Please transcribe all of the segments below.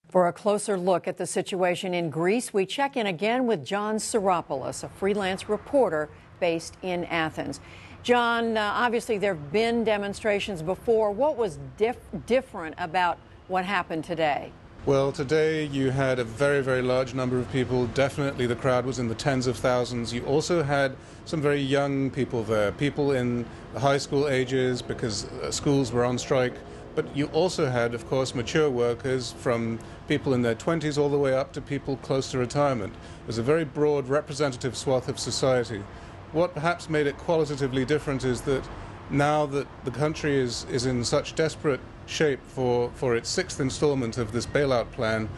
For a closer look at the situation in Greece, we check in again with John Psaropoulos, a freelance reporter based in Athens. John, obviously there have been demonstrations before. What was different about what happened today? Well, today you had a very, very large number of people. Definitely the crowd was in the tens of thousands. You also had some very young people there, people in the high school ages because schools were on strike. But you also had, of course, mature workers from people in their 20s all the way up to people close to retirement. It was a very broad representative swath of society. What perhaps made it qualitatively different is that now that the country is in such desperate shape for its sixth installment of this bailout plan,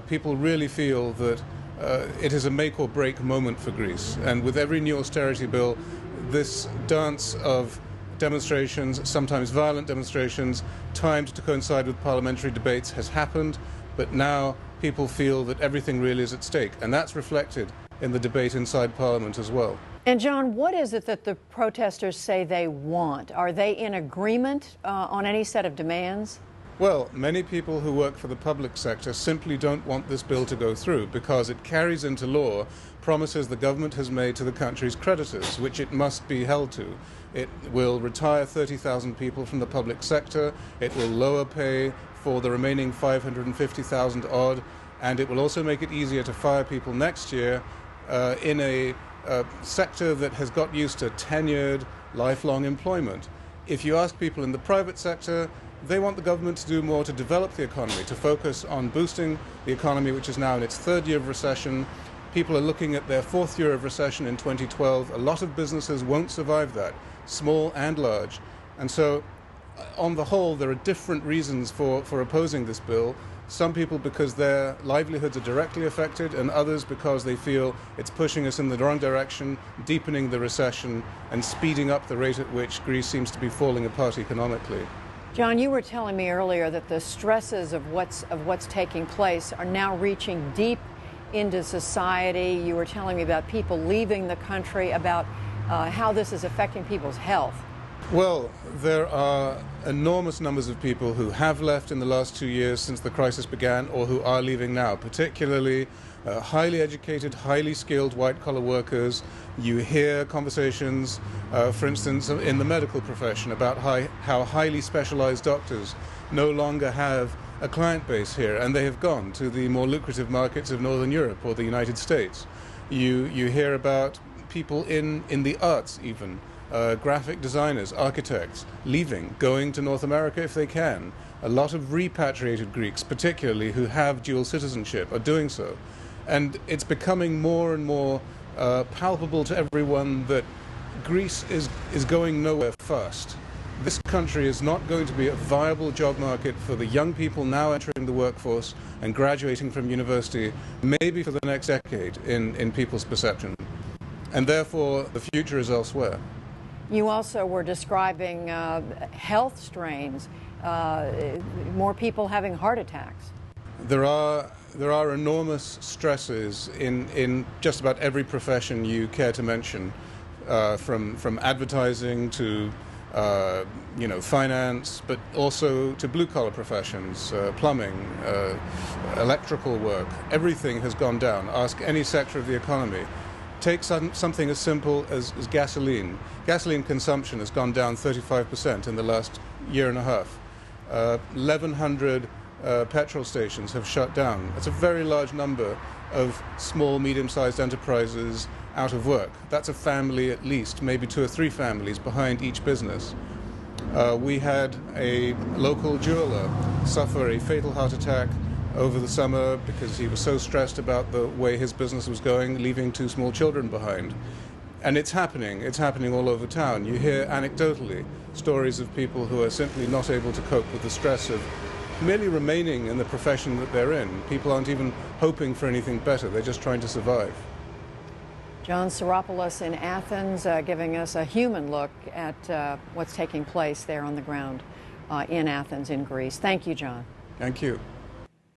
people really feel that it is a make or break moment for Greece. And with every new austerity bill, this dance of demonstrations, sometimes violent demonstrations, timed to coincide with parliamentary debates has happened, but now people feel that everything really is at stake, and that's reflected in the debate inside Parliament as well. And John, what is it that the protesters say they want? Are they in agreement on any set of demands? Well, many people who work for the public sector simply don't want this bill to go through because it carries into law promises the government has made to the country's creditors, which it must be held to. It will retire 30,000 people from the public sector, it will lower pay for the remaining 550,000 odd, and it will also make it easier to fire people next year in a sector that has got used to tenured, lifelong employment. If you ask people in the private sector, they want the government to do more to develop the economy, to focus on boosting the economy, which is now in its third year of recession. People are looking at their fourth year of recession in 2012. A lot of businesses won't survive that, small and large. And so, on the whole, there are different reasons for opposing this bill. Some people because their livelihoods are directly affected, and others because they feel it's pushing us in the wrong direction, deepening the recession, and speeding up the rate at which Greece seems to be falling apart economically. John, you were telling me earlier that the stresses of what's taking place are now reaching deep into society. You were telling me about people leaving the country, about how this is affecting people's health. Well, there are enormous numbers of people who have left in the last 2 years since the crisis began, or who are leaving now, particularly highly educated, highly skilled white-collar workers. You hear conversations, for instance, in the medical profession about how highly specialized doctors no longer have a client base here, and they have gone to the more lucrative markets of Northern Europe or the United States. You hear about people in the arts even, graphic designers, architects, leaving, going to North America if they can. A lot of repatriated Greeks, particularly, who have dual citizenship, are doing so. And it's becoming more and more palpable to everyone that Greece is going nowhere fast. This country is not going to be a viable job market for the young people now entering the workforce and graduating from university, maybe for the next decade in people's perception. And therefore, the future is elsewhere. You also were describing health strains, more people having heart attacks. There are enormous stresses in just about every profession you care to mention, from advertising to finance, but also to blue-collar professions, plumbing, electrical work. Everything has gone down. Ask any sector of the economy. Take something as simple as gasoline. Gasoline consumption has gone down 35% in the last year and a half. 1,100 petrol stations have shut down. That's a very large number of small, medium-sized enterprises out of work. That's a family at least, maybe 2 or 3 families behind each business. We had a local jeweler suffer a fatal heart attack over the summer because he was so stressed about the way his business was going, leaving 2 small children behind. And it's happening all over town. You hear anecdotally stories of people who are simply not able to cope with the stress of merely remaining in the profession that they're in. People aren't even hoping for anything better, they're just trying to survive. John Psaropoulos in Athens, giving us a human look at what's taking place there on the ground in Athens in Greece. Thank you, John. Thank you.